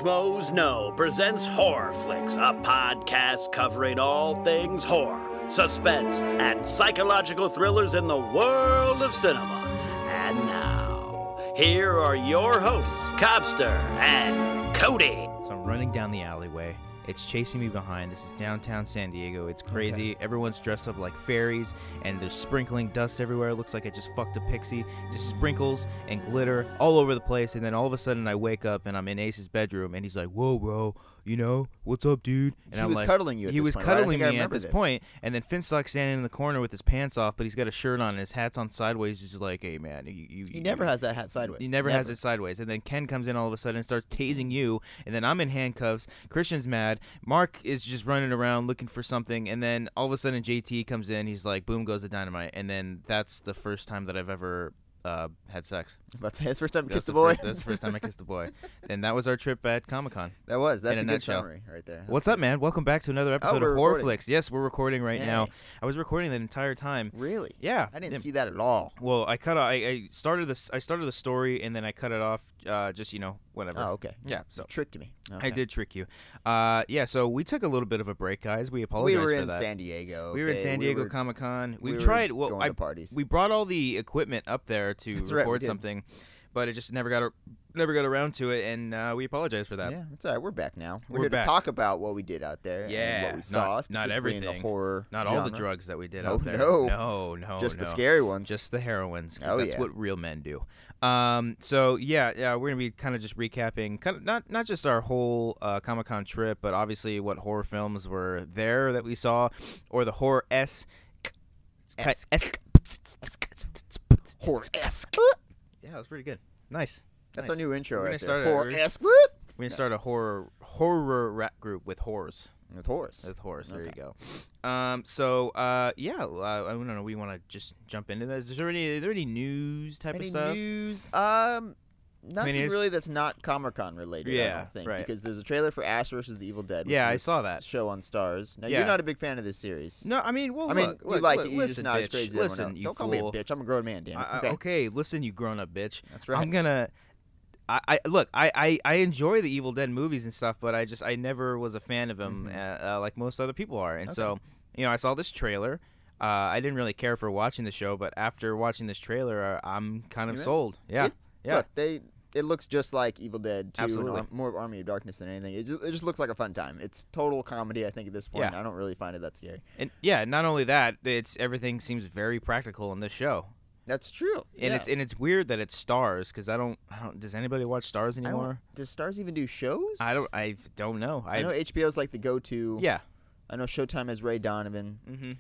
Schmoes Know presents HorrorFlix, a podcast covering all things horror, suspense, and psychological thrillers in the world of cinema. And now, here are your hosts, Cobbster and Cody. So I'm running down the alleyway. It's chasing me behind. This is downtown San Diego. It's crazy. Okay. Everyone's dressed up like fairies, and there's sprinkling dust everywhere. It looks like I just fucked a pixie. Just sprinkles and glitter all over the place, and then all of a sudden I wake up, and I'm in Ace's bedroom, and he's like, "Whoa, bro, you know, what's up, dude?" And he was like, cuddling you at he this was point, cuddling right? me at this point, and then Finstock's standing in the corner with his pants off, but he's got a shirt on, and his hat's on sideways. He's just like, "Hey, man, he never has that hat sideways. He never has it sideways." And then Ken comes in all of a sudden and starts tasing you, and then I'm in handcuffs. Christian's mad. Mark is just running around looking for something, and then all of a sudden JT comes in. He's like, boom goes the dynamite, and then that's the first time that I've ever had sex. That's his first time I kissed a boy. That's the first time I kissed a boy. And that was our trip at Comic-Con. That's a good nutshell. summary right there. What's up, man? Welcome back to another episode of HorrorFlix. Yes, we're recording right now. I was recording the entire time. Really? Yeah. I didn't see that at all. Well, I started the story, and then I cut it off just, whatever. Oh, okay. Yeah. So you tricked me. Okay. I did trick you. Yeah, so we took a little bit of a break, guys. We apologize for that. We were in San Diego. Okay? We were in San Diego Comic-Con. We tried. Well, going to parties. We brought all the equipment up there to record something, but it just never got around to it, and we apologize for that. Yeah, it's all right. We're back now. We're here to talk about what we did out there. Yeah, and what we saw. Not everything. In the horror not genre. all the drugs that we did out there. No. Just the scary ones. Just the heroines. Oh, that's what real men do. So yeah, we're gonna be kind of just recapping, not just our whole Comic-Con trip, but obviously what horror films were there that we saw, or the horror-esque. Horror-esque. Yeah, that was pretty good. Nice. That's our new intro right there. Horror-esque. We're gonna start a horror rap group with horrors. With horrors. There you go. I don't know. We want to just jump into this. Is there any news type of stuff? News? Nothing really that's not Comic-Con related. Yeah, I don't think, right. Because there's a trailer for Ash vs. the Evil Dead. Which I is saw that show on Stars. Now you're not a big fan of this series. No, I mean, you listen, not bitch. as crazy as Listen, everyone else. you Don't fool. call me a bitch. I'm a grown man, damn it. Okay, listen, you grown-up bitch. That's right. I'm gonna. I enjoy the Evil Dead movies and stuff, but I never was a fan of them like most other people are, and so I saw this trailer. I didn't really care for watching the show, but after watching this trailer, I'm kind of sold. Yeah, Look, it looks just like Evil Dead 2, Absolutely. More Army of Darkness than anything. It just looks like a fun time. It's total comedy, I think, at this point. Yeah. I don't really find it that scary. And not only that, everything seems very practical in this show. That's true. And it's weird that it's Stars, because I don't. Does anybody watch Stars anymore? Does Stars even do shows? I don't know. I know HBO's like the go-to. Yeah. I know Showtime has Ray Donovan. Mm-hmm.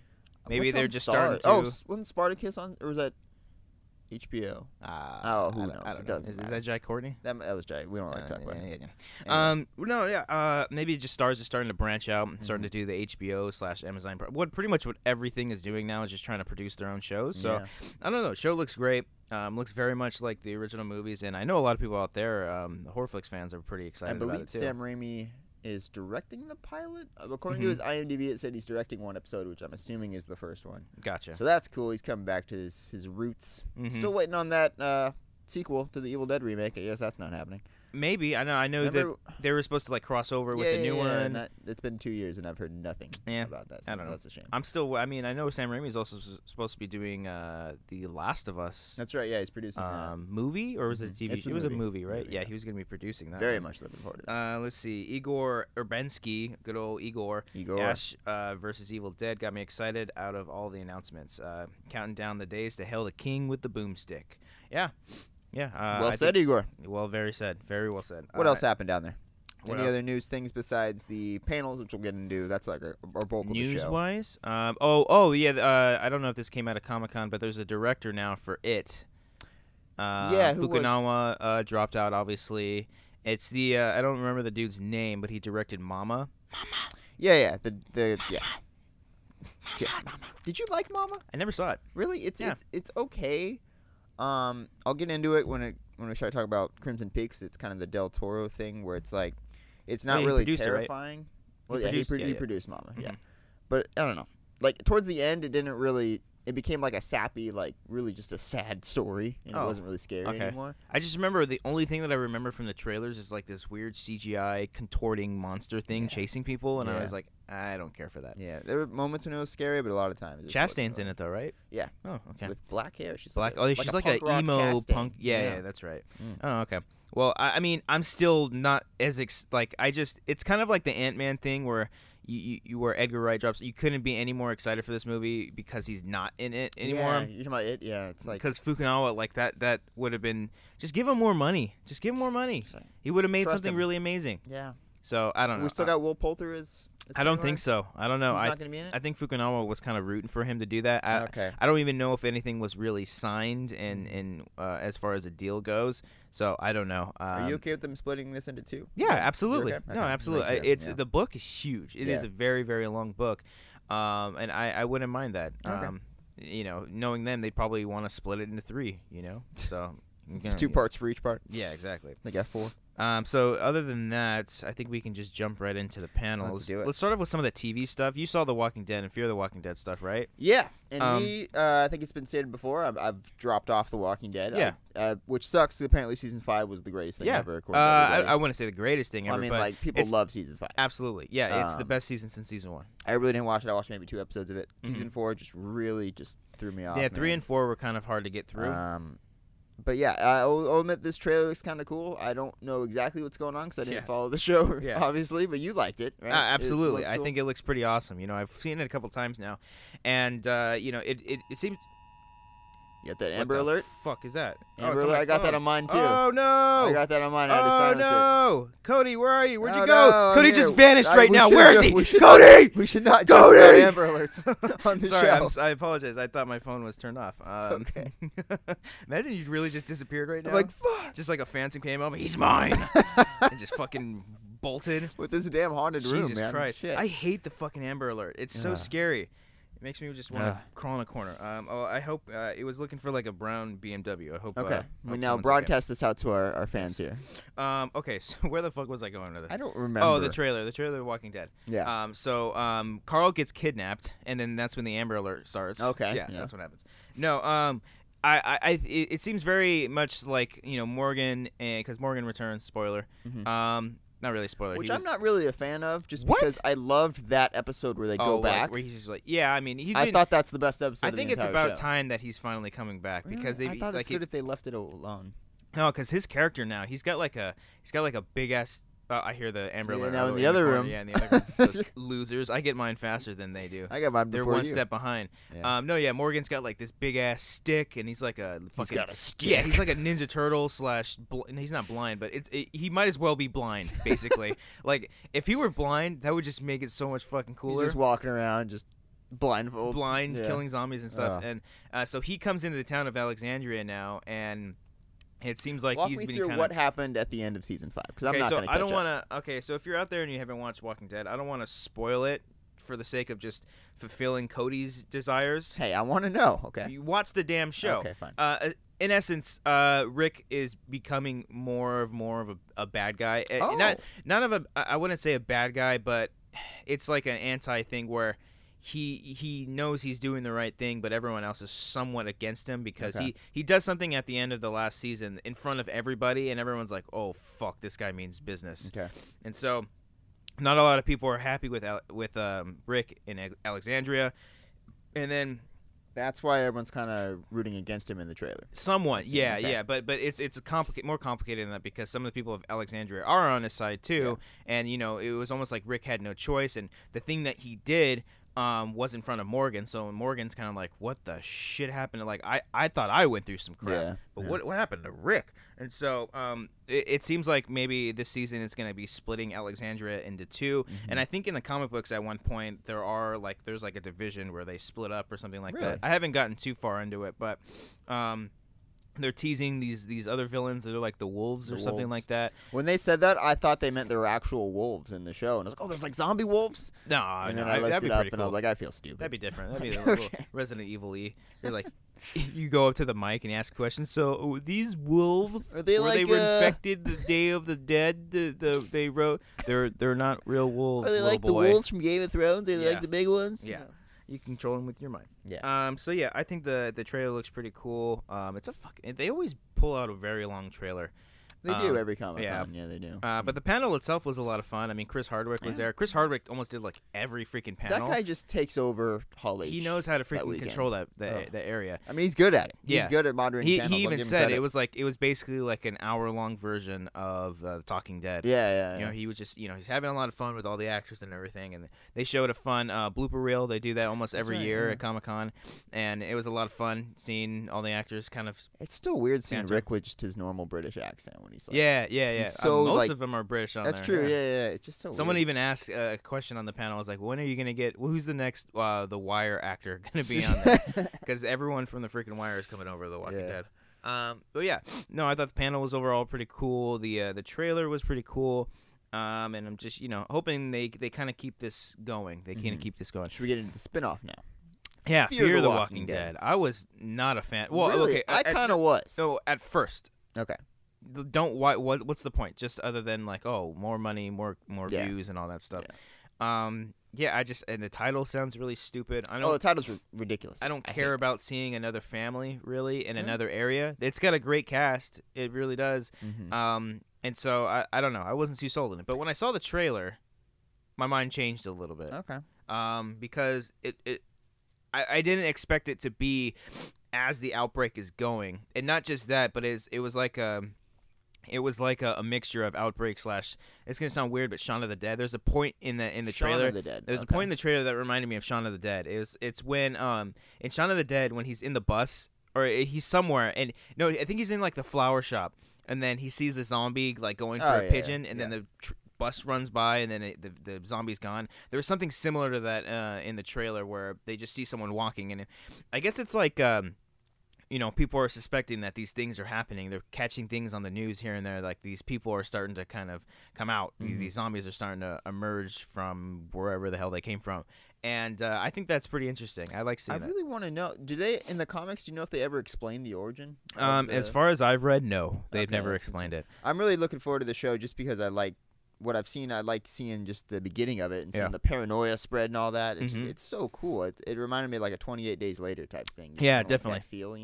Maybe they're just Stars? starting to. Oh, wasn't Spartacus on, or was that HBO? Who knows? It doesn't matter. Is that Jai Courtney? That was Jai. We don't like to talk about it. Anyway. Maybe just Stars is starting to branch out, starting to do the HBO/Amazon. Pretty much what everything is doing now is just trying to produce their own shows. So I don't know. Show looks great. Looks very much like the original movies, and I know a lot of people out there, the HorrorFlix fans, are pretty excited about it too. I believe Sam Raimi is directing the pilot. According to his IMDb, it said he's directing one episode, which I'm assuming is the first one. Gotcha. So that's cool. He's coming back to his roots. Still waiting on that sequel to the Evil Dead remake. I guess that's not happening. Maybe. I know that they were supposed to cross over with the new one. And it's been 2 years, and I've heard nothing about that. So I don't know. That's a shame. I know Sam Raimi is also supposed to be doing The Last of Us. That's right. Yeah, he's producing that. Movie, or was it a TV? It was a movie, right? Yeah, he was going to be producing that. Very much looking forward to that. Let's see. Igor Urbensky, good old Igor. Ash versus Evil Dead got me excited out of all the announcements. Counting down the days to Hail the King with the boomstick. Yeah. Yeah. Well said, Igor. Well, very said. Very well said. What else happened down there? Any other news things besides the panels, which we'll get into? That's like our bulk of the show. News-wise? I don't know if this came out of Comic-Con, but there's a director now for It. Who Fukunawa dropped out, obviously. It's the, I don't remember the dude's name, but he directed Mama. Yeah. Did you like Mama? I never saw it. Really? It's okay. I'll get into it when we start talking about Crimson Peaks. It's kind of the Del Toro thing where it's like, it's not really terrifying. Right? Well, he produced Mama, but I don't know. Like towards the end, it didn't really it became like a sappy, like really just a sad story, and it wasn't really scary anymore. I just remember the only thing that I remember from the trailers is like this weird CGI contorting monster thing chasing people, and I was like, I don't care for that. Yeah, there were moments when it was scary, but a lot of times. Chastain's in it though, right? Yeah. Oh, okay. With black hair, she's black. She's like a an emo Chastain. punk. Yeah, that's right. Oh, okay. Well, I mean, I'm still not as it's kind of like the Ant-Man thing where. You were Edgar Wright drops. You couldn't be any more excited for this movie because he's not in it anymore. Yeah, you're talking about it. Yeah, it's like because Fukunaga, like that would have been just give him more money. Just give him more money. He would have made something really amazing. Yeah. So I don't know. We still got Will Poulter as I don't think so. I don't know. He's not gonna be in it? I think Fukunaga was kind of rooting for him to do that. I don't even know if anything was really signed in as far as the deal goes. So I don't know. Are you okay with them splitting this into two? Yeah, absolutely. Okay? No, absolutely. The book is huge. It is a very, very long book, and I wouldn't mind that. You know, knowing them, they'd probably want to split it into 3. You know, so 2 parts for each part. Yeah, exactly. They got 4. So other than that, I think we can just jump right into the panels. Let's do it. Let's start off with some of the TV stuff. You saw The Walking Dead and Fear the Walking Dead stuff, right? Yeah, and I think it's been stated before, I've dropped off The Walking Dead. Yeah. Which sucks. Apparently, season 5 was the greatest thing ever. According to everybody. I wouldn't say the greatest thing ever. I mean, but like people love season 5. Absolutely, yeah. It's the best season since season 1. I really didn't watch it. I watched maybe 2 episodes of it. Season 4 just really threw me off. Yeah, 3 and 4 were kind of hard to get through. But yeah, I'll admit this trailer looks kind of cool. I don't know exactly what's going on because I didn't follow the show, obviously. But you liked it, right? Absolutely, I think it looks pretty awesome. You know, I've seen it a couple times now, and you know, it seems. You got that Amber Alert? Fuck is that? Amber Alert. I got that on mine too. Oh no! I got that on mine. I had to silence no! it. Cody, where are you? Where'd you go? No, Cody just vanished right now. We Where is he? Cody! We should not jump on Amber Alerts on the show. I apologize. I thought my phone was turned off. It's okay. Imagine you really just disappeared right now. I'm like, fuck. Just like a phantom came up. He's mine. And just fucking bolted. With this damn haunted room, man. Jesus Christ. Shit. I hate the fucking Amber Alert. It's so scary. It makes me just want to crawl in a corner. I hope it was looking for like a brown BMW. I hope. Okay. We now broadcast this out to our fans here. Okay. So where the fuck was I going with this? I don't remember. Oh, the trailer. The trailer of Walking Dead. Yeah. So Carl gets kidnapped, and then that's when the Amber Alert starts. Okay. Yeah. That's what happens. No. It seems very much like Morgan, because Morgan returns. Spoiler. Mm-hmm. Not really spoiler. Which I'm not really a fan of, just because I loved that episode where they go back. Where he's just like, yeah, I mean, I thought that's the best episode. I think it's about time that he's finally coming back because I thought it's good if they left it alone. No, because his character now he's got like a big ass. I hear the Amber Alert. Now in the other room. Yeah, in the other room. Those losers. I get mine faster than they do. I got mine before They're one you. step behind. Yeah. Morgan's got like this big ass stick, and he's like a fucking. He's got a stick. Yeah, he's like a Ninja Turtle / he's not blind, but he might as well be blind, basically. Like if he were blind, that would just make it so much fucking cooler. He's just walking around, just blindfold, killing zombies and stuff. And so he comes into the town of Alexandria now, and. It seems like he's been Walk me through what happened at the end of season 5, because I'm not going to catch up. I don't want to. Okay, so if you're out there and you haven't watched Walking Dead, I don't want to spoil it for the sake of just fulfilling Cody's desires. Hey, I want to know. Okay, you watch the damn show. Okay, fine. In essence, Rick is becoming more of a bad guy. I wouldn't say a bad guy, but it's like an anti thing where. He knows he's doing the right thing, but everyone else is somewhat against him because he does something at the end of the last season in front of everybody, and everyone's like, "Oh fuck, this guy means business." Okay. And so, not a lot of people are happy with Rick in Alexandria, and then that's why everyone's kind of rooting against him in the trailer. Somewhat, yeah. But it's more complicated than that because some of the people of Alexandria are on his side too, and it was almost like Rick had no choice, and the thing that he did. Was in front of Morgan, so Morgan's kind of like, what the shit happened? Like, I thought I went through some crap, but what happened to Rick? And so it seems like maybe this season it's going to be splitting Alexandria into 2, and I think in the comic books at one point there's like a division where they split up or something like that. I haven't gotten too far into it, but they're teasing these other villains that are like the wolves or something like that. When they said that, I thought they meant there were actual wolves in the show, and I was like, "Oh, there's like zombie wolves." No, and then I looked it up, and I was like, "I feel stupid." That'd be different. That'd be a little Resident Evil-y. You're like, you go up to the mic and ask questions. So these wolves are they they were infected the Day of the Dead? They wrote they're not real wolves. Are they like the wolves from Game of Thrones? Are they like the big ones? Yeah. You can control them with your mind. Yeah. So yeah, I think the trailer looks pretty cool. It's a fucking. They always pull out a very long trailer. They do every Comic-Con. Yeah. Yeah, they do. But the panel itself was a lot of fun. I mean, Chris Hardwick was there. Chris Hardwick almost did like every freaking panel. That guy just takes over Hall H. He knows how to freaking control that area. I mean, he's good at it. Yeah. He's good at moderating panels. He even said it was basically like an hour-long version of Talking Dead. Yeah. You know, he was just he's having a lot of fun with all the actors and everything, and they showed a fun blooper reel. They do that almost every year at Comic-Con, and it was a lot of fun seeing all the actors kind of. It's still weird seeing Rick with just his normal British accent when he's like. Yeah. So most of them are British on there. That's true. Yeah. It's just so. Someone weird. even asked a question on the panel. I was like, "When are you gonna get? Who's the next The Wire actor gonna be on there?" Because everyone from the freaking Wire is coming over to The Walking Dead. But yeah, no, I thought the panel was overall pretty cool. The trailer was pretty cool. And I'm just hoping they kind of keep this going. They kind of keep this going. Should we get into the spinoff now? Yeah, Fear the Walking Dead. I was not a fan. Well, really? Okay, I kind of was. No, at first. Okay. What's the point? Just other than like, oh, more money, more views, and all that stuff. Yeah. And the title sounds really stupid. The title's ridiculous. I don't care about seeing another family really in another area. It's got a great cast. It really does. And so I don't know. I wasn't too sold on it. But when I saw the trailer, my mind changed a little bit. Okay. Because I didn't expect it to be as the outbreak is going, and not just that, but it was like a mixture of outbreak / it's gonna sound weird, but Shaun of the Dead. There's a point in the trailer. Shaun of the Dead. There's a point in the trailer that reminded me of Shaun of the Dead. It's when in Shaun of the Dead when he's in the bus or he's somewhere and no, I think he's in like the flower shop, and then he sees the zombie like going for a pigeon, and then the bus runs by, and then the zombie's gone. There was something similar to that in the trailer where they just see someone walking, and I guess it's like. People are suspecting that these things are happening. They're catching things on the news here and there. Like these people are starting to kind of come out. These zombies are starting to emerge from wherever the hell they came from. And I think that's pretty interesting. I like seeing that. I really want to know. Do they, in the comics, do you know if they ever explain the origin? As far as I've read, no. They've never explained it. I'm really looking forward to the show just because I like what I've seen. I like seeing just the beginning of it and seeing the paranoia spread and all that. It's so cool. It reminded me of like a 28 Days Later type thing. Just Definitely. Like that feel,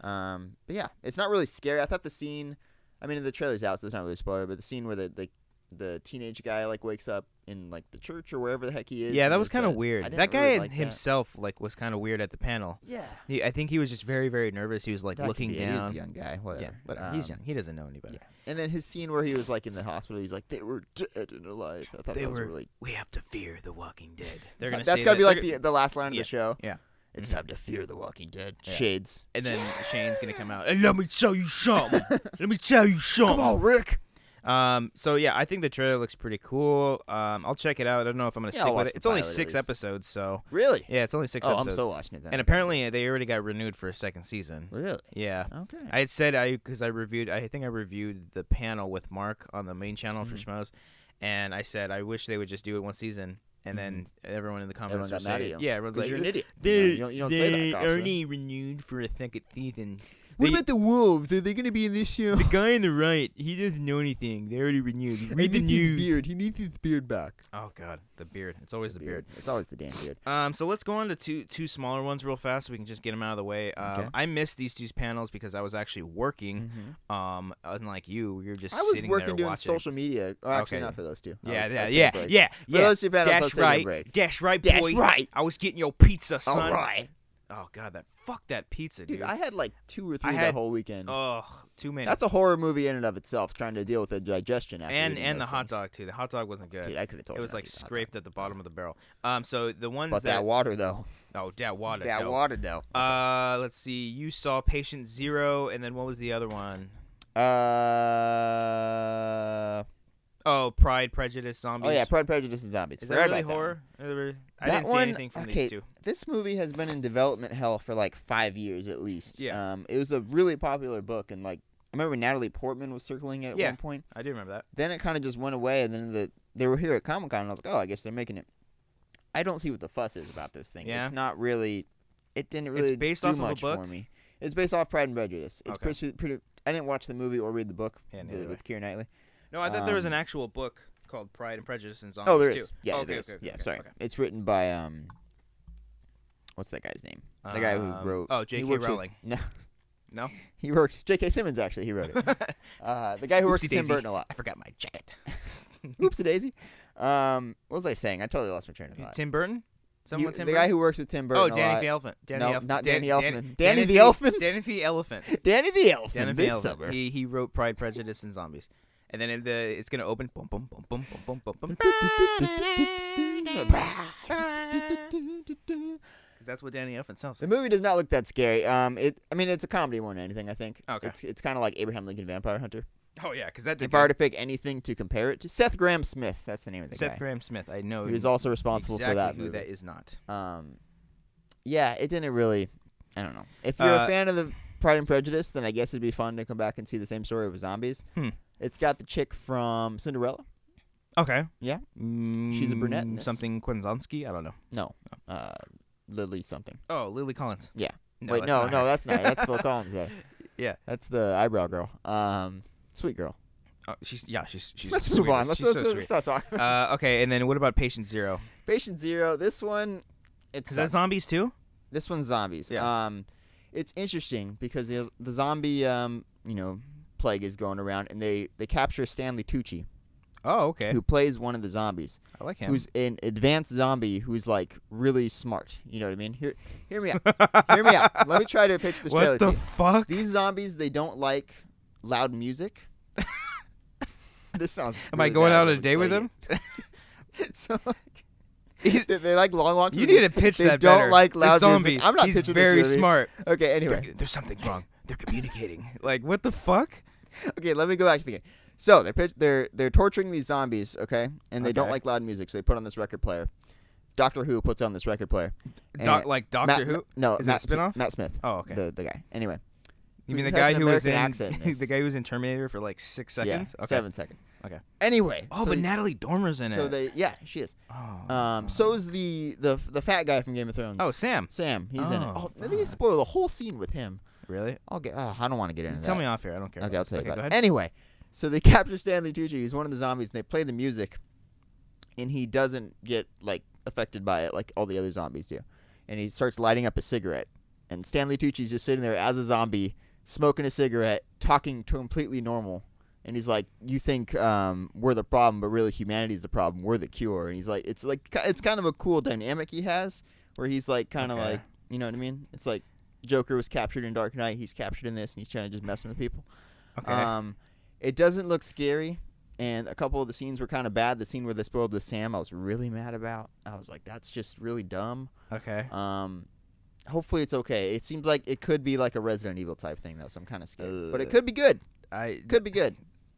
But yeah, it's not really scary. I thought the scene, I mean, the trailer's out, so it's not really a spoiler, but the scene where the teenage guy like wakes up in like the church or wherever the heck he is. Yeah, that was kind of weird. That guy really like himself like was kind of weird at the panel. Yeah. I think he was just very, very nervous. He was like looking down. He's a young guy. Whatever. Yeah, but he's young. He doesn't know any better. Yeah. And then his scene where he was like in the hospital, he's like, they were dead and alive. I thought that was really. We have to fear the Walking Dead. They're gonna. That's gotta be like the last line of the show. Yeah. It's time to fear the Walking Dead. Yeah. Shades. And then Shane's gonna come out. And let me tell you something. Come on, Rick. So yeah, I think the trailer looks pretty cool. I'll check it out. I don't know if I'm gonna stick with it. It's only 6 episodes, so really, yeah, it's only 6 episodes. I'm still watching it. Then. And apparently they already got renewed for a second season. Really? Yeah. Okay. I had said I think I reviewed the panel with Mark on the main channel for Schmoes, and I said I wish they would just do it one season. And then everyone in the comments were saying, "Yeah, everyone's like, you're an idiot. They you don't say that, already renewed for a second season." What about the wolves? Are they going to be in this show? The guy on the right, he doesn't know anything. They already renewed. Read the news. He needs his beard back. Oh God, the beard. It's always the beard. It's always the damn beard. So let's go on to two smaller ones real fast, so we can just get them out of the way. Okay. I missed these 2 panels because I was actually working. Unlike you, you're just I was sitting working there doing watching. social media. Oh, actually, not for those 2. Yeah. For those 2 panels, I was taking a break. That's right, That's boy. right. I was getting your pizza, son. All right. Oh God, fuck that pizza, dude. Dude, I had like 2 or 3 that whole weekend. Oh, too many. That's a horror movie in and of itself, trying to deal with the digestion after and the hot dog too. The hot dog wasn't good. Dude, I could have told you. It was like scraped at the bottom of the barrel. So the ones that water though. Oh, that water. That water though. Let's see. You saw Patient Zero, and then what was the other one? Oh, Pride, Prejudice, Zombies. Oh yeah, Pride, Prejudice, and Zombies. Is that really horror? I didn't see anything from these 2. This movie has been in development hell for like 5 years at least. Yeah. It was a really popular book, and like I remember Natalie Portman was circling it at one point. I do remember that. Then it kind of just went away, and then they were here at Comic-Con, and I was like, oh, I guess they're making it. I don't see what the fuss is about this thing. Yeah. It's not really. It didn't really based do off much of a book? for me. It's based off Pride and Prejudice. It's Okay. pretty. I didn't watch the movie or read the book with Keira Knightley. No, I thought there was an actual book called Pride and Prejudice and Zombies. Oh, there is. Too. Yeah, okay, there is. okay, Yeah, okay, sorry. okay. It's written by what's that guy's name? The guy who wrote. Oh, J.K. Rowling. No. He works. J.K. Simmons actually. He wrote it. The guy who works with Tim Burton a lot. I forgot my jacket. Oopsie daisy. What was I saying? I totally lost my train of thought. Tim Burton. The guy who works with Tim Burton. Oh, Danny the Elephant. Not Danny Elfman. Danny the Elephant. Danny the Elephant. Danny the Elephant. Danny the Elephant. He wrote Pride, Prejudice, and Zombies. And then it's gonna open. Boom, boom, boom, boom, boom, boom, boom, boom. Because that's what Danny Elfman sounds like. The movie does not look that scary. It's a comedy more than anything. I think. Okay. It's kind of like Abraham Lincoln Vampire Hunter. Oh yeah, because that. If I were to pick anything to compare it to, Seth Grahame-Smith. That's the name of the guy. Seth Grahame-Smith. I know. He was also responsible for that movie. movie. That is not. Yeah, it didn't really. I don't know. If you're a fan of the Pride and Prejudice, then I guess it'd be fun to come back and see the same story with zombies. It's got the chick from Cinderella. Okay. Yeah. She's a brunette in this. Something Kwasniewski? I don't know. No. Lily something. Oh, Lily Collins. Yeah. No, Wait, that's no, that's not. That's Phil Collins. Yeah. That's the eyebrow girl. Sweet girl. Oh, she's Let's sweet. move on. Let's stop talking. Okay, and then what about Patient Zero? Patient Zero. This one, Is that zombies too? This one's zombies. Yeah. It's interesting because the zombie plague is going around, and they capture Stanley Tucci. Oh, okay. Who plays one of the zombies? I like him. Who's an advanced zombie who's like really smart. You know what I mean? Hear me out. Hear me out. Let me try to pitch this trailer. What the fuck? These zombies, they don't like loud music. This sounds. Am really I going bad out on a date with him? So they like long walks. You need to pitch that better. They don't like loud music. I'm not He's pitching very this movie. smart. Okay, anyway. There's something wrong. They're communicating. Like, what the fuck? Okay, let me go back to the beginning. So they're torturing these zombies, okay? And they don't like loud music, so they put on this record player. Doctor Who puts on this record player. Like Doctor Who? No, is that a spinoff? Matt Smith. Oh, okay. The guy. Anyway. You mean the guy who was in the guy who was in Terminator for like 6 seconds? Yeah, okay. 7 seconds. Okay. Anyway. Oh, but Natalie Dormer's in it. She is. Oh. So is the fat guy from Game of Thrones. Oh, Sam. Sam, he's in it. Oh, they spoil the whole scene with him. Really? I don't want to get into that. Tell me off here. I don't care. Okay, I'll tell you go about ahead. it. Anyway, so they capture Stanley Tucci. He's one of the zombies, and they play the music, and he doesn't get like affected by it like all the other zombies do, and he starts lighting up a cigarette, and Stanley Tucci's just sitting there as a zombie, smoking a cigarette, talking completely normal, and he's like, "You think we're the problem, but really humanity's the problem. We're the cure." And he's like, it's kind of a cool dynamic he has, where he's like kind of like, you know what I mean? It's like Joker was captured in Dark Knight. He's captured in this, and he's trying to just messing with people. Okay. It doesn't look scary, and a couple of the scenes were kind of bad. The scene where they spoiled with Sam, I was really mad about. I was like, that's just really dumb. Okay. Hopefully it's okay. It seems like it could be like a Resident Evil type thing, though, so I'm kind of scared. But it could be good. Could be good.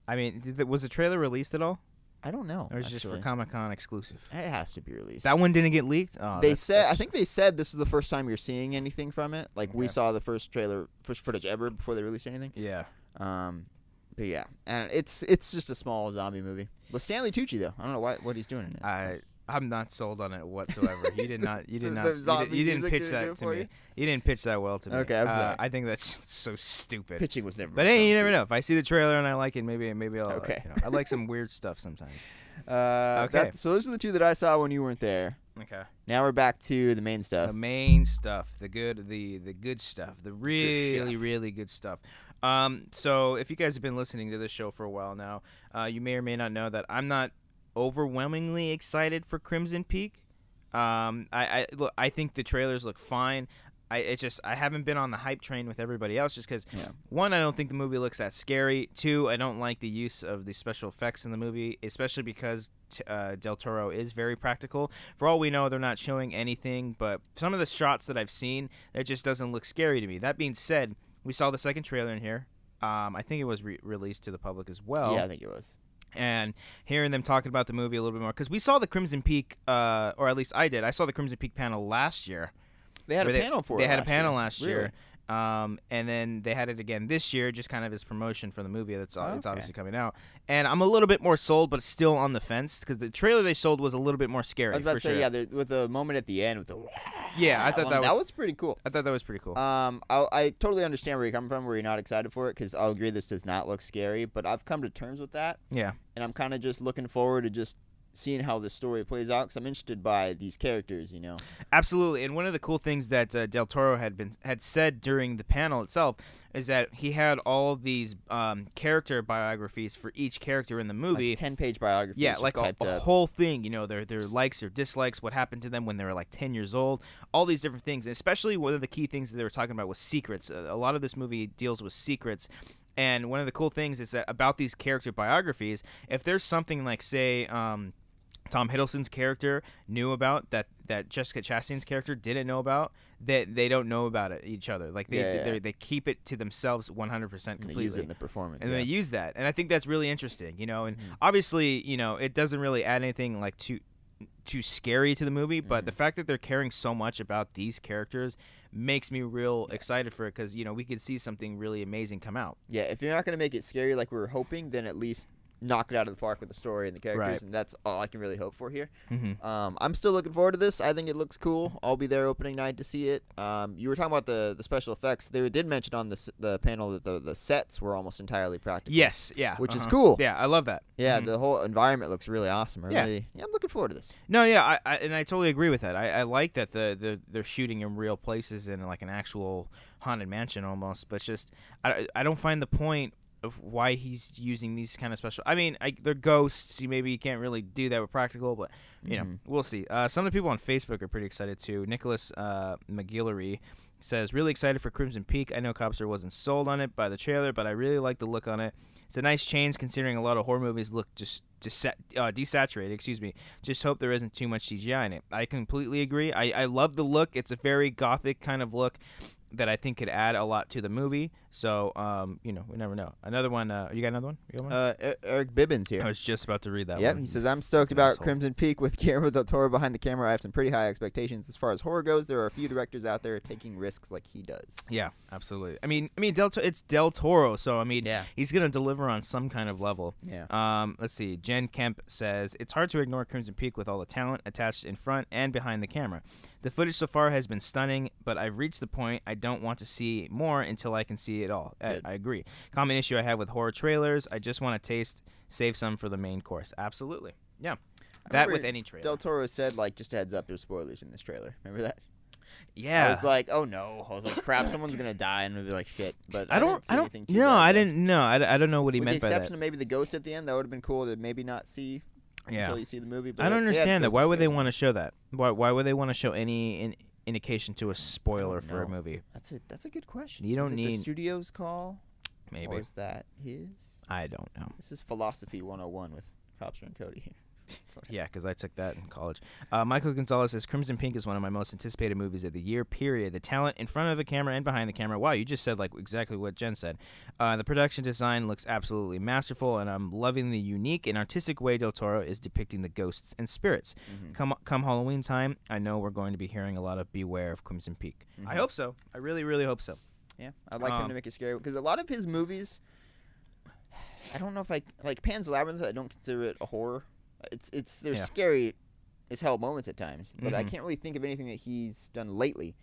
I mean, was the trailer released at all? I don't know. Or is it just for Comic-Con exclusive? It has to be released. That one didn't get leaked? Oh, I think they said this is the first time you're seeing anything from it. Like, we saw the first footage ever before they released anything. Yeah. But yeah, and it's just a small zombie movie. With Stanley Tucci, though. I don't know what he's doing in it. I'm not sold on it whatsoever. You did not. You didn't pitch that to me. You didn't pitch that well to me. Okay, I'm sorry. I think that's so stupid. Pitching was never. But hey, you never know. If I see the trailer and I like it, maybe I'll. Okay. I like some weird stuff sometimes. Okay. So those are the two that I saw when you weren't there. Okay. Now we're back to the main stuff. The main stuff, the good stuff, the really good stuff. So if you guys have been listening to this show for a while now, you may or may not know that I'm not overwhelmingly excited for Crimson Peak. I think the trailers look fine. I haven't been on the hype train with everybody else just because, one, I don't think the movie looks that scary. Two, I don't like the use of the special effects in the movie, especially because Del Toro is very practical. For all we know, they're not showing anything, but some of the shots that I've seen, it just doesn't look scary to me. That being said, we saw the second trailer in here. I think it was released to the public as well. Yeah, I think it was. And hearing them talking about the movie a little bit more, because we saw the Crimson Peak, or at least I did. I saw the Crimson Peak panel last year. They had a panel for it. They had a panel last really? year. And then they had it again this year, just kind of as promotion for the movie that's it's obviously coming out. And I'm a little bit more sold, but still on the fence because the trailer they sold was a little bit more scary. I was about to say, with the moment at the end with the I thought that was pretty cool. I thought that was pretty cool. I totally understand where you're coming from, where you're not excited for it, because I'll agree this does not look scary, but I've come to terms with that. Yeah. And I'm kind of just looking forward to just seeing how the story plays out because I'm interested by these characters, you know. Absolutely, and one of the cool things that Del Toro had said during the panel itself is that he had all these character biographies for each character in the movie. Like 10-page biographies. Yeah, just like typed a up. whole thing, you know, their likes, their dislikes, what happened to them when they were like 10 years old, all these different things. And especially one of the key things that they were talking about was secrets. A lot of this movie deals with secrets. And one of the cool things is that about these character biographies, if there's something like, say, Tom Hiddleston's character knew about that Jessica Chastain's character didn't know about, that they don't know about it each other. Like they keep it to themselves 100% completely. They use it in the performance. And they use that. And I think that's really interesting, you know. And obviously, you know, it doesn't really add anything like too scary to the movie, but the fact that they're caring so much about these characters makes me real excited for it because, you know, we could see something really amazing come out. Yeah, if you're not going to make it scary like we were hoping, then at least knock it out of the park with the story and the characters, Right. and that's all I can really hope for here. Mm-hmm. I'm still looking forward to this. I think it looks cool. I'll be there opening night to see it. You were talking about the special effects. They did mention on the panel that the sets were almost entirely practical. Yes, yeah. Which is cool. Yeah, I love that. Yeah, Mhm. the whole environment looks really awesome. I'm looking forward to this. No, yeah, and I totally agree with that. I like that they're shooting in real places in like an actual haunted mansion almost, but it's just I don't find the point of why he's using these kind of special. I mean, they're ghosts. Maybe you can't really do that with practical, but you know, we'll see. Some of the people on Facebook are pretty excited too. Nicholas McGillery says, really excited for Crimson Peak. I know Cobbster wasn't sold on it by the trailer, but I really like the look on it. It's a nice change considering a lot of horror movies look just desaturated. Excuse me. Just hope there isn't too much CGI in it. I completely agree. I love the look. It's a very gothic kind of look that I think could add a lot to the movie. So, you know, we never know. Another one. You got another one? You got one? Eric Bibbins here. I was just about to read that one. Yep, he says, I'm stoked about asshole. Crimson Peak with Guillermo del Toro behind the camera. I have some pretty high expectations as far as horror goes. There are a few directors out there taking risks like he does. Yeah, absolutely. I mean, it's Del Toro, so I mean, he's gonna deliver on some kind of level. Yeah. Let's see. Jen Kemp says it's hard to ignore Crimson Peak with all the talent attached in front and behind the camera. The footage so far has been stunning, but I've reached the point I don't want to see more until I can see it all. I agree. Common issue I have with horror trailers. I just want to save some for the main course. Absolutely. Yeah. That with any trailer. Del Toro said, like, just a heads up, there's spoilers in this trailer. Remember that? Yeah. I was like, oh no. I was like, crap, someone's gonna die, and we'll be like, shit. But I don't anything too no, bad, I though. didn't know. I don't know what he With meant the by that. exception of maybe the ghost at the end, that would have been cool to maybe not see until you see the movie. But I don't understand that. Why would they want want to show that? Why would they want to show any indication to a spoiler for a know. movie? That's a good question. You don't is it need the studio's call. Maybe. Or is that his? I don't know. This is Philosophy 101 with Cobbster and Cody here. Yeah, because I took that in college. Michael Gonzalez says, Crimson Pink is one of my most anticipated movies of the year, period. The talent in front of the camera and behind the camera. Wow, you just said like exactly what Jen said. The production design looks absolutely masterful, and I'm loving the unique and artistic way Del Toro is depicting the ghosts and spirits. Come Halloween time, I know we're going to be hearing a lot of Beware of Crimson Peak. I hope so. I really, really hope so. Yeah, I'd like him to make it scary, because a lot of his movies, I don't know if like Pan's Labyrinth, I don't consider it a horror. There's scary as hell moments at times, but I can't really think of anything that he's done lately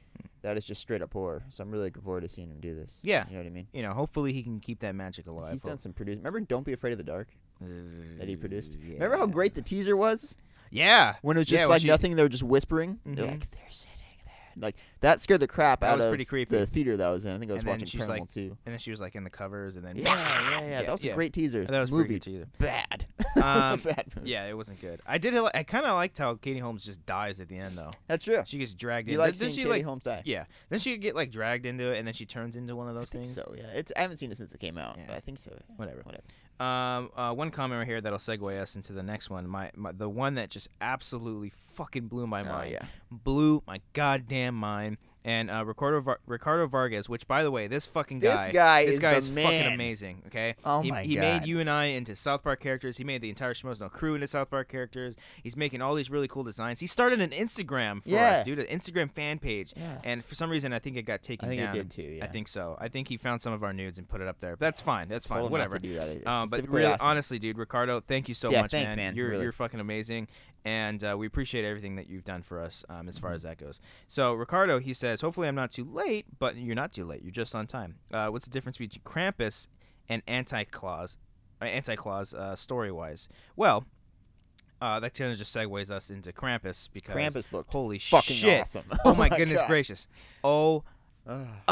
that is just straight up horror. So I'm really looking forward to seeing him do this. Yeah. You know what I mean? You know, hopefully he can keep that magic alive. He's done some producing. Remember Don't Be Afraid of the Dark that he produced? Yeah. Remember how great the teaser was? Yeah. When it was just like nothing, they were just whispering. They're like, they're sitting there. Like, that scared the crap out of pretty creepy. the theater that I was in. I think I was And then watching she's Paranormal like- 2. And then she was like in the covers, and then Yeah. That was a great teaser. That was movie. pretty good teaser. Bad. Bad movie. Yeah, it wasn't good. I kind of liked how Katie Holmes just dies at the end, though. That's true. She gets dragged You in. like Then seeing she Katie Holmes die? Yeah. Then she get like dragged into it, and then she turns into one of those things. So yeah, I haven't seen it since it came out, Yeah. but I think so. Whatever. One comment right here that'll segue us into the next one. The one that just absolutely fucking blew my mind. Yeah. Blew my goddamn mind. And Ricardo Vargas, which, by the way, this fucking guy, This guy is the fucking man. amazing. Okay, Oh he my made God. you and I into South Park characters. He made the entire Schmoes No crew into South Park characters. He's making all these really cool designs. He started an Instagram for us, dude, an Instagram fan page. Yeah. And for some reason, I think it got taken down. I think it did too. Yeah. I think so. I think he found some of our nudes and put it up there. But that's fine. That's fine. Told him Whatever. Not to do that. It's But specifically really, asked him. honestly, dude, Ricardo, thank you so Yeah, much, thanks, man. You're Really. you're fucking amazing, and we appreciate everything that you've done for us as far as that goes. So Ricardo, he says, hopefully I'm not too late, but you're not too late. You're just on time. What's the difference between Krampus and Anti-Claus story-wise? Well, that kind of just segues us into Krampus because Krampus looked holy fucking shit. awesome. Oh my goodness God. gracious. Oh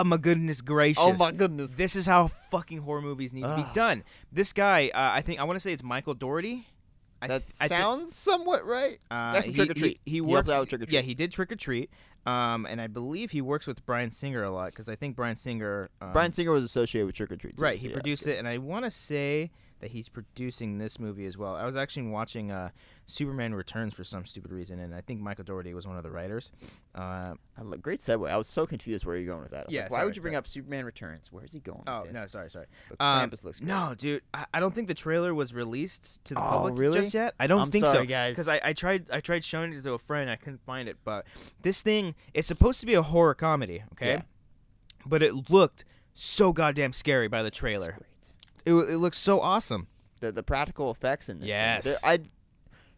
my goodness gracious. Oh my goodness. This is how fucking horror movies need to be done. This guy, I want to say it's Michael Dougherty. That sounds somewhat right. That's Trick or Treat. He works works out with Trick or Treat. Yeah, he did Trick or Treat. And I believe he works with Bryan Singer a lot because I think Bryan Singer. Bryan Singer was associated with Trick or Treat. Right, he produced it, and I want to say that he's producing this movie as well. I was actually watching Superman Returns for some stupid reason, and I think Michael Dougherty was one of the writers. Great segue. I was so confused where you're going with that. I was Yeah, like, why sorry, would you bring up Superman Returns? Where is he going with this? No, sorry. But Krampus looks great. No, dude, I don't think the trailer was released to the public really? just yet. I don't I'm think sorry, so, guys. because I tried showing it to a friend, I couldn't find it. But this thing, it's supposed to be a horror comedy, okay? Yeah. But it looked so goddamn scary by the trailer. It looks so awesome. The practical effects in this. Yes. Thing.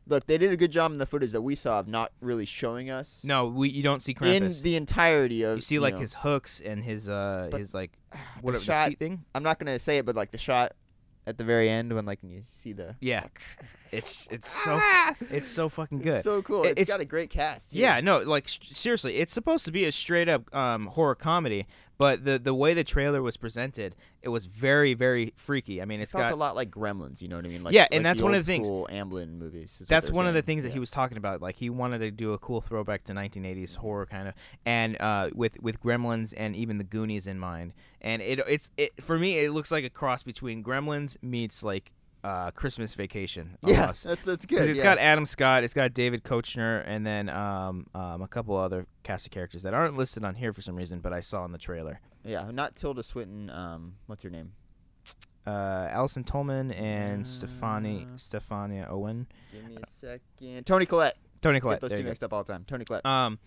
Look, they did a good job in the footage that we saw of not really showing us. No, you don't see Krampus. In the entirety of. You see like his hooks and his like whatever shot, the feet thing. I'm not gonna say it, but like the shot at the very end when like you see the. Yeah. It's so fucking good. It's so cool. It's got a great cast. Too. Yeah, no, like seriously, it's supposed to be a straight up horror comedy, but the way the trailer was presented, it was very, very freaky. I mean, it's felt got a lot like Gremlins. You know what I mean? Like, yeah, and like that's the one of old the things. school Amblin movies. That's one of the things that he was talking about. Like he wanted to do a cool throwback to 1980s horror kind of, and with Gremlins and even the Goonies in mind. And it's for me, it looks like a cross between Gremlins meets like. Christmas Vacation. Almost. Yeah, that's good. Because it's got Adam Scott, it's got David Koechner, and then a couple other cast of characters that aren't listed on here for some reason, but I saw in the trailer. Yeah, not Tilda Swinton. What's her name? Allison Tolman and Stefania Owen. Give me a second. Toni Collette. Toni Collette. Get those two mixed up all the time. Toni Collette.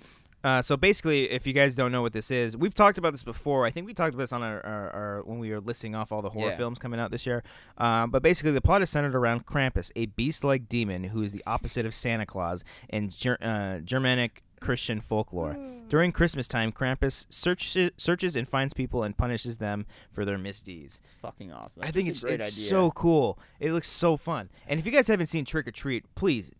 So basically, if you guys don't know what this is, we've talked about this before. I think we talked about this on our when we were listing off all the horror films coming out this year. But basically, the plot is centered around Krampus, a beast-like demon who is the opposite of Santa Claus in Germanic Christian folklore. During Christmas time, Krampus searches and finds people and punishes them for their misdeeds. It's fucking awesome. I think it's a great idea. So cool. It looks so fun. And if you guys haven't seen Trick or Treat, please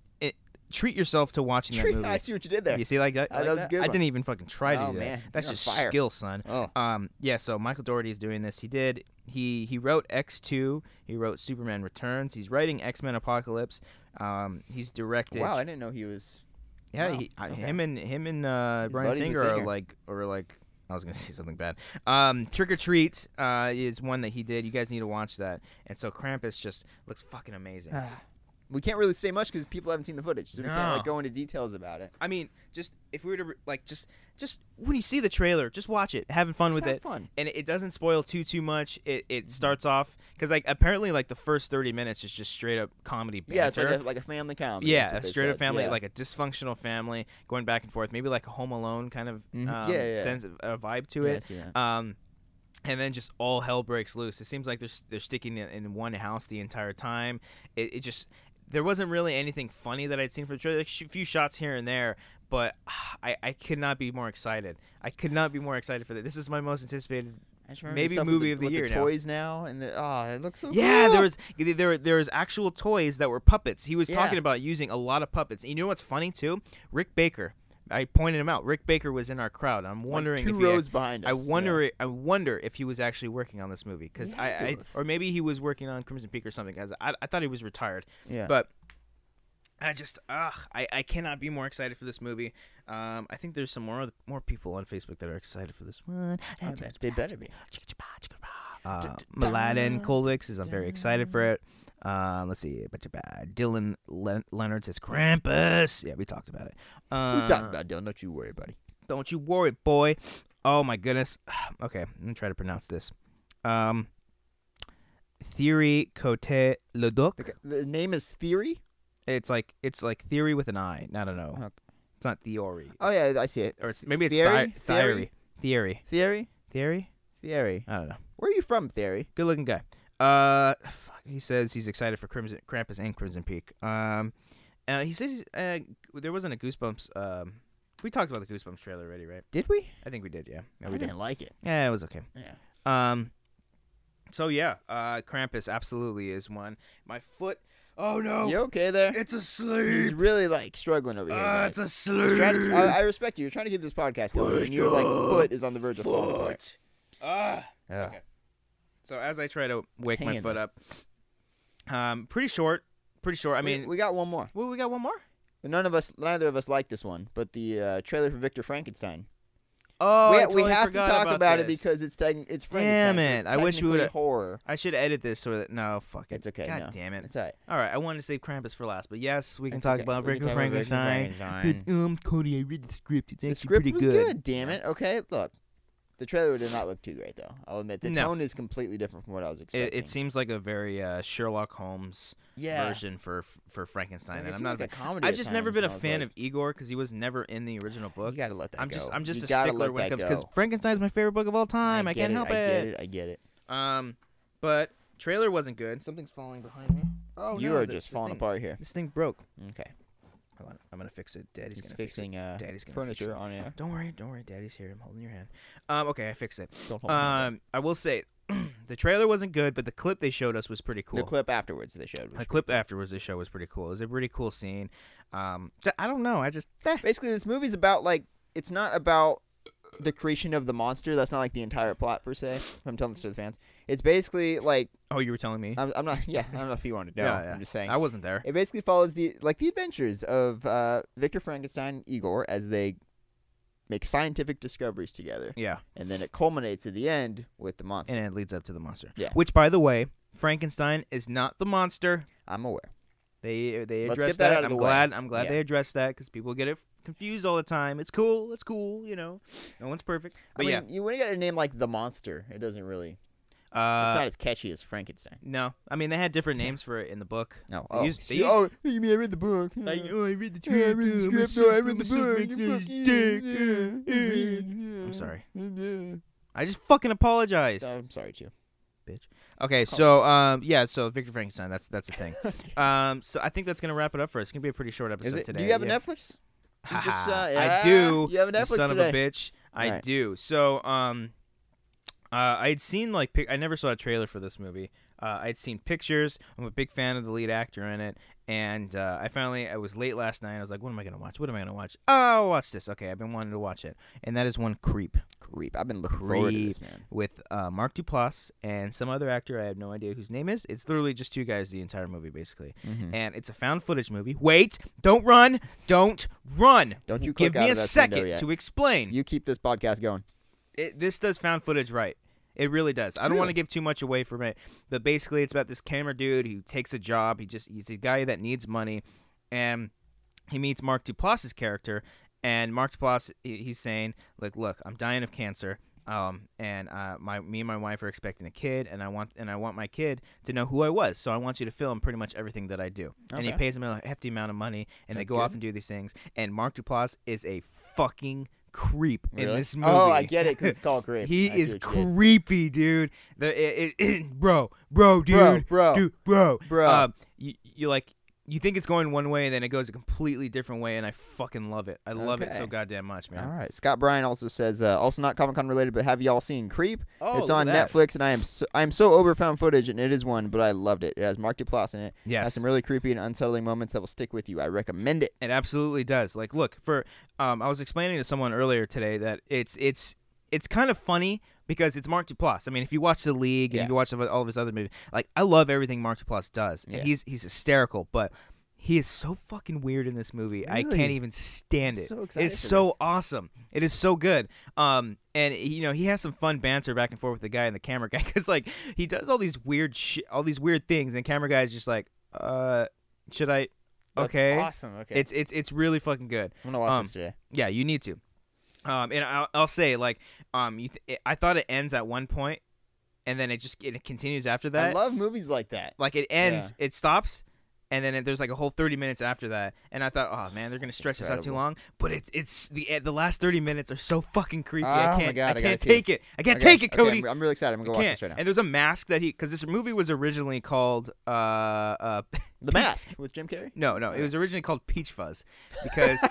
treat yourself to watching that movie. I see what you did there. You see like that? That was a good I one. didn't even fucking try to do man. that. That's You're just on fire. skill, son. Oh. Yeah, so Michael Dougherty is doing this. He wrote X2. He wrote Superman Returns. He's writing X-Men Apocalypse. He's directed. Wow, I didn't know he was. Yeah, wow. him and Bryan Singer are like I was gonna say something bad. Trick or Treat is one that he did. You guys need to watch that. And so Krampus just looks fucking amazing. We can't really say much because people haven't seen the footage, so we can't like go into details about it. I mean, just if we were to like just when you see the trailer, just watch it, having fun with it, fun. And it doesn't spoil too much. It starts off because like apparently like the first 30 minutes is just straight up comedy banter. Yeah, it's like a family comedy. Yeah, a straight up family, like a dysfunctional family going back and forth, maybe like a Home Alone kind of sense of vibe to it. And then just all hell breaks loose. It seems like they're sticking in one house the entire time. It just. There wasn't really anything funny that I'd seen for the trailer. A few shots here and there, but I could not be more excited. I could not be more excited for that. This is my most anticipated maybe movie of the year now. Toys now and it looks so cool. Yeah, there was actual toys that were puppets. He was talking about using a lot of puppets. And you know what's funny too? Rick Baker. I pointed him out. Rick Baker was in our crowd. I'm wondering like 2 rows behind us. I wonder if he was actually working on this movie because or maybe he was working on Crimson Peak or something. Because I thought he was retired. Yeah. But I just I cannot be more excited for this movie. I think there's some more people on Facebook that are excited for this one. They better be. Mladen Kolvix I'm very excited for it. Let's see. Dylan Leonard says Krampus. Yeah, we talked about it. We talked about Dylan. Don't you worry, buddy. Don't you worry, boy. Oh my goodness. Okay, I'm gonna try to pronounce this. Thierry Cote Leduc. The name is Theory. It's like Theory with an I. I don't know. Okay. It's not Theory. Oh yeah, I see it. Or maybe it's Theory. Theory. Theory. Theory. I don't know. Where are you from, Theory? Good looking guy. He says he's excited for Krampus and Crimson Peak. He says there wasn't a Goosebumps. We talked about the Goosebumps trailer already, right? Did we? I think we did. Yeah. We didn't like it. Yeah, it was okay. Yeah. So yeah, Krampus absolutely is one. My foot. Oh no! You okay there? It's asleep. He's really like struggling over here. Guys. It's asleep. I respect you. You're trying to keep this podcast going, and your like foot is on the verge of falling apart. Okay. So as I try to wake my Hang foot up, pretty short. I mean, we got one more. Well, we got one more. Neither of us like this one, but the trailer for Victor Frankenstein. Oh, we have to talk about it because it's Frankenstein. Damn So it! it's I wish we would horror. I should edit this so that no, fuck it. It's okay. God no. damn it! It's all right. All right, I wanted to save Krampus for last, but yes, we can It's talk okay. about We can Victor talk about Frankenstein. Cody, I read the script. It's The actually script pretty was good. Damn it. Okay, look. The trailer did not look too great, though. I'll admit. The No. tone is completely different from what I was expecting. It seems like a very Sherlock Holmes version for Frankenstein, and I'm not. like a comedy. I've just never been a and I was fan like, of Igor because he was never in the original book. You gotta let that go. I'm just You a gotta stickler let when it that comes because go. Frankenstein's my favorite book of all time. I can't help it. I get it. But trailer wasn't good. Something's falling behind me. Oh You no, are just falling apart here. This thing broke. Okay. Hold on, I'm gonna fix it. Daddy's He's gonna fixing fix it. Daddy's gonna furniture fix it. on air. Don't worry, Daddy's here. I'm holding your hand. Okay, I fixed it. Don't hold my I will say, the trailer wasn't good, but the clip they showed us was pretty cool. The clip afterwards they showed. The clip afterwards they showed was pretty cool. It was a pretty cool scene. I don't know. I just Basically, this movie's about it's not about the creation of the monster. That's not like the entire plot per se. I'm telling this to the fans. It's basically like. Oh, you were telling me? I'm not. Yeah, I don't know if you wanted to know. Yeah. I'm just saying. I wasn't there. It basically follows the adventures of Victor Frankenstein and Igor as they make scientific discoveries together. Yeah. And then it culminates at the end with the monster. And it leads up to the monster. Yeah. Which, by the way, Frankenstein is not the monster. I'm aware. They Let's addressed get that out of the way. I'm glad they addressed that because people get it confused all the time. It's cool. You know. No one's perfect. But I mean, when you got a name like the monster, it doesn't really. It's not as catchy as Frankenstein. No, I mean they had different names for it in the book. No. They used- you mean I read the book? I read the I read the script. No, I read the book. I'm sorry. I just fucking apologized. I'm sorry too. Bitch. Okay, so so Victor Frankenstein, that's the thing. So I think that's gonna wrap it up for us. It's gonna be a pretty short episode today. Do you have a yeah. Netflix? I do. You have a Netflix you son today. of a bitch. I Right. do. So I'd seen I never saw a trailer for this movie. I'd seen pictures. I'm a big fan of the lead actor in it, and I was late last night. I was like, "What am I gonna watch? Oh, I'll watch this. Okay, I've been wanting to watch it, and that is one Creep. I've been looking forward to this, man. With Mark Duplass and some other actor. I have no idea whose name is. It's literally just two guys the entire movie, basically, and it's a found footage movie. Wait, don't run! Don't run! Don't you give click me out a of that second window yet. to explain? You keep this podcast going. This does found footage right. It really does. I don't want to give too much away from it, but basically it's about this camera dude who takes a job. He's a guy that needs money, and he meets Mark Duplass's character, and Mark Duplass, he's saying, like, look, I'm dying of cancer, and me and my wife are expecting a kid, and I want my kid to know who I was, so I want you to film pretty much everything that I do. Okay. And he pays him a hefty amount of money, and they go off and do these things, and Mark Duplass is a fucking creep in this movie. Oh, I get it because it's called Creep. He is creepy, dude. Bro, dude. Bro. You think it's going one way, and then it goes a completely different way, and I fucking love it. I love it so goddamn much, man. All right. Scott Bryan also says, also not Comic-Con related, but have y'all seen Creep? Oh, it's on Netflix, and I'm so over found footage, and it is one, but I loved it. It has Mark Duplass in it. Yes. It has some really creepy and unsettling moments that will stick with you. I recommend it. It absolutely does. Like, look, I was explaining to someone earlier today that it's kind of funny because it's Mark Duplass. I mean, if you watch The League and if you watch all of his other movies, like, I love everything Mark Duplass does. And he's hysterical, but he is so fucking weird in this movie. Really? I can't even stand it. I'm so excited It's for so this. awesome. It is so good. And he has some fun banter back and forth with the guy and the camera guy because like he does all these weird things, and the camera guy is just like, should I? Okay, That's awesome. Okay. It's really fucking good. I'm gonna watch this today. Yeah, you need to. And I'll say like I thought it ends at one point, and then it continues after that. I love movies like that. Like it ends, it stops, and then there's like a whole 30 minutes after that. And I thought, oh man, they're gonna stretch this out too long. But it's the last 30 minutes are so fucking creepy. Oh I my God, can't take it. I can't take it, Cody. I'm really excited. I'm gonna go watch this right now. And there's a mask that because this movie was originally called The Mask with Jim Carrey? No, it was originally called Peach Fuzz because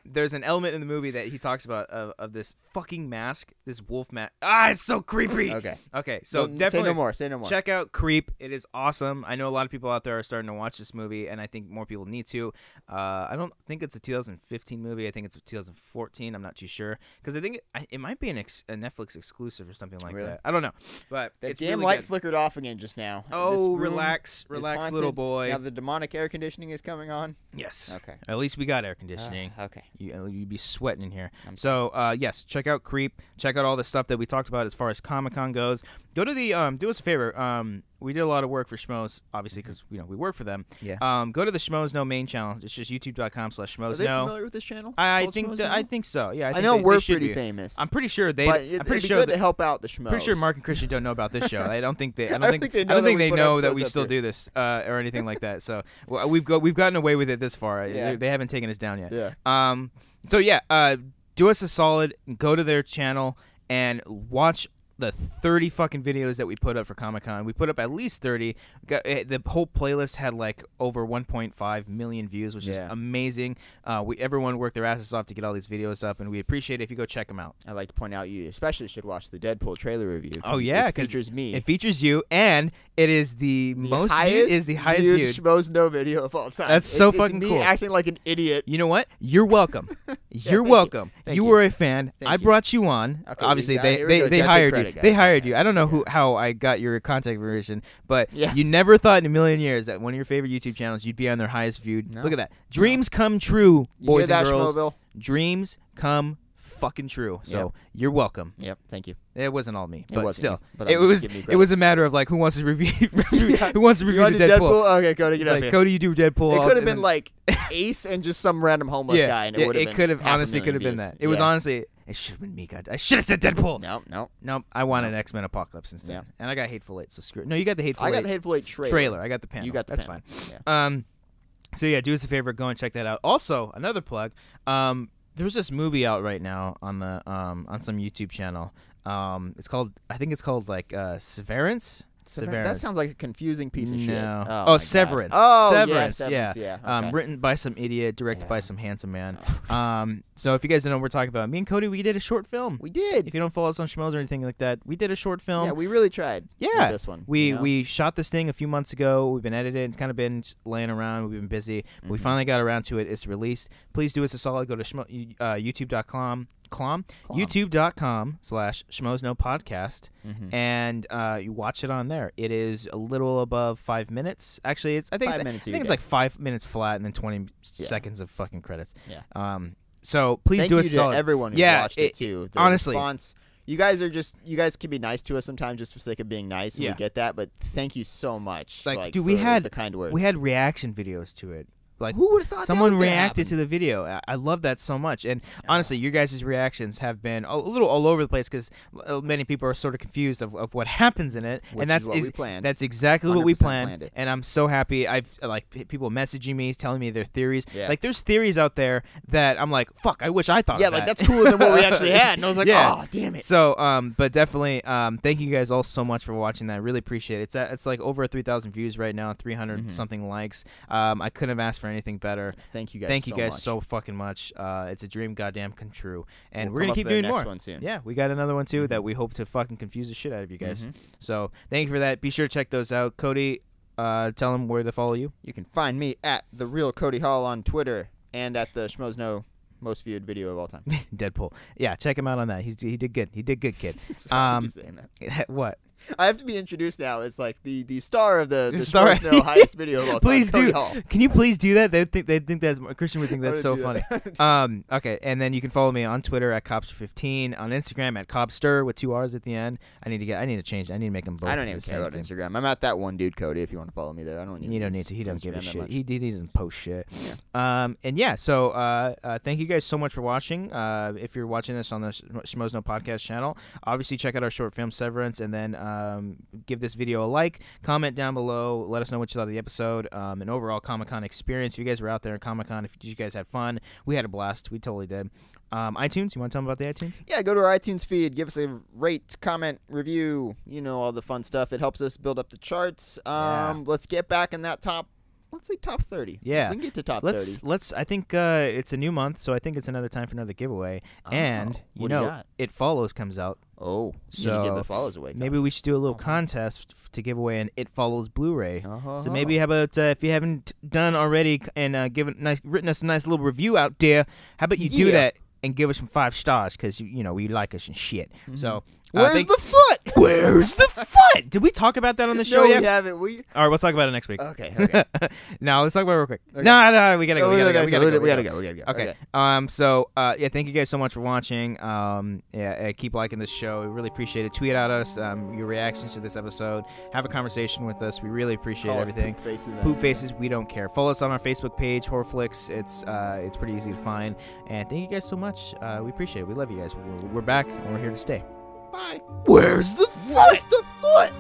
there's an element in the movie that he talks about of this fucking mask, this wolf mask. It's so creepy. Okay. So Well, definitely say no more. check out Creep. It is awesome. I know a lot of people out there are starting to watch this movie. movie, and I think more people need to. I don't think it's a 2015 movie. I think it's a 2014. I'm not too sure because I think it might be a Netflix exclusive or something like that. I don't know, but that it's damn really light good. flickered off again just now. Oh, relax, little boy. Now the demonic air conditioning is coming on. Yes. Okay. At least we got air conditioning. Okay. You'd be sweating in here. So yes, check out Creep. Check out all the stuff that we talked about as far as Comic-Con goes. Go to the do us a favor. We did a lot of work for Schmoes, obviously, because we work for them. Yeah. Go to the Schmoes Know main channel. It's just youtube.com/Schmoes Are they Know. familiar with this channel? I think so. Yeah. I think know they we're should pretty be. famous. I'm pretty sure they. But I'm pretty it'd be sure good to help out the Schmoes. Pretty sure Mark and Christian don't know about this show. I don't think they. I I don't think they put know that we episodes still up do this or anything like that. So we've gotten away with it this far. Yeah. They haven't taken us down yet. Yeah. So yeah. Do us a solid. Go to their channel and watch the 30 fucking videos that we put up for Comic-Con. We put up at least 30. The whole playlist had like over 1.5 million views, which is amazing. Everyone worked their asses off to get all these videos up, and we appreciate it if you go check them out. I'd like to point out you especially should watch the Deadpool trailer review. Oh yeah, it features me. It features you, and it is the highest viewed Schmoes Know video of all time. That's so fucking me cool. Acting like an idiot. You know what? You're welcome. You're welcome. Thank You you. were a fan. Thank I you. brought you on. Okay, Obviously, here we go. they That's hired credit, you. guys. They hired you. I don't know how I got your contact information, but you never thought in a million years that one of your favorite YouTube channels you'd be on their highest viewed. No. Look at that. Dreams come true, boys you hear and that, girls. Schmoeville? Dreams come fucking true. So you're welcome. Yep. Thank you. It wasn't all me, It but wasn't still, you, but it I'm just was. giving you It credit. was a matter of like who wants to review who wants to You review want the to Deadpool. Okay, Cody, get It's up like here. Cody, you do Deadpool. It could have been and like Ace and just some random homeless guy, and it would have been. It could have half a honestly million could have been views. that. It was honestly. It should have been me. God, I should have said Deadpool. No. I wanted X-Men Apocalypse instead. Yeah. And I got Hateful Eight, so screw it. No, you got the Hateful Eight. I got the Hateful Eight trailer. I got the panel. You got the That's panel. fine. Yeah. So yeah, do us a favor, go and check that out. Also, another plug. There's this movie out right now on the on some YouTube channel. I think it's called like Severance. That sounds like a confusing piece of shit. Oh, Severance. Oh, Severance. Yeah. Okay. Written by some idiot, directed by some handsome man. So if you guys don't know what we're talking about, me and Cody, we did a short film. We did. If you don't follow us on Schmoes or anything like that, we did a short film. Yeah, we really tried. Yeah, with this one. We shot this thing a few months ago. We've been editing. It's kind of been laying around. We've been busy. We finally got around to it. It's released. Please do us a solid. Go to youtube.com/schmoesknowpodcast and you watch it on there. It is a little above 5 minutes. Actually, I think it's like 5 minutes flat and then 20 seconds of fucking credits. Yeah. So please do us a solid. Thank you to everyone who watched it too. The honestly, response, you guys can be nice to us sometimes just for the sake of being nice. And Yeah. we get that, but thank you so much. Dude, for we had the kind words. we had reaction videos to it. Like, who would have thought someone that was reacted to gonna the video? I love that so much. And honestly, your guys' reactions have been a little all over the place because many people are sort of confused of what happens in it. Which and that's is what we planned. That's exactly what we 100% planned. planned it. And I'm so happy. I've people messaging me, telling me their theories. Yeah. Like there's theories out there that I'm like, fuck, I wish I thought. Yeah, of like that. that's cooler than what we actually had. And I was like, Yeah. oh, damn it. So, but definitely, thank you guys all so much for watching that. I really appreciate it. It's like over 3,000 views right now, 300 something likes. I couldn't have asked for anything better. Thank you guys. Thank you guys much. so fucking much. It's a dream goddamn come true. And We'll we're come gonna up keep with the doing next more. one soon. Yeah, we got another one too that we hope to fucking confuse the shit out of you guys. Mhm. So thank you for that. Be sure to check those out. Cody, tell them where to follow you. You can find me at The Real Cody Hall on Twitter and at the Schmoes Know most viewed video of all time. Deadpool. Yeah, check him out on that. He did good. He did good, kid. Sorry, I keep saying that. What? I have to be introduced now as like the star of the star. Schmoes Know highest video of all time. Please Cody do. Hall. Can you please do that? They think that's Christian would think that's so I'm gonna funny. do that. Okay, and then you can follow me on Twitter at Cobbster15, on Instagram at Cobbster with 2 R's at the end. I need to change. I need to make them both. I don't even the care same about thing. Instagram. I'm at that one dude, Cody. If you want to follow me there, I don't need. You don't need to. He doesn't give a Instagram that shit. much. He doesn't post shit. Yeah. And yeah, so thank you guys so much for watching. If you're watching this on the Schmoes Know podcast channel, obviously check out our short film Severance, and then give this video a like, comment down below, let us know what you thought of the episode, and overall Comic-Con experience. If you guys were out there at Comic-Con, if you guys had fun, we had a blast. We totally did. iTunes, you want to tell them about the iTunes? Yeah, go to our iTunes feed, give us a rate, comment, review, all the fun stuff. It helps us build up the charts. Let's get back in that top let's say top 30. Yeah. We can get to top 30. Let's. I think it's a new month, so I think it's another time for another giveaway. And what do you got? It Follows comes out. Oh, so you need to give the follows away. Maybe we should do a little contest to give away an It Follows Blu-ray. So maybe how about if you haven't done already and written us a nice little review out there, how about you do that and give us some 5 stars because we like us and shit. So where's the foot? Where's the foot? Did we talk about that on the show No, yet? we haven't. All right, we'll talk about it next week. Okay. Now let's talk about it real quick. Okay. No, we gotta go. We We gotta go. Okay. So thank you guys so much for watching. Keep liking this show. We really appreciate it. Tweet at us your reactions to this episode. Have a conversation with us. We really appreciate everything. Poop faces. We don't care. Follow us on our Facebook page, HorrorFlix. It's pretty easy to find. And thank you guys so much. We appreciate it. We love you guys. We're back and we're here to stay. Bye. Where's the foot? Where's the foot?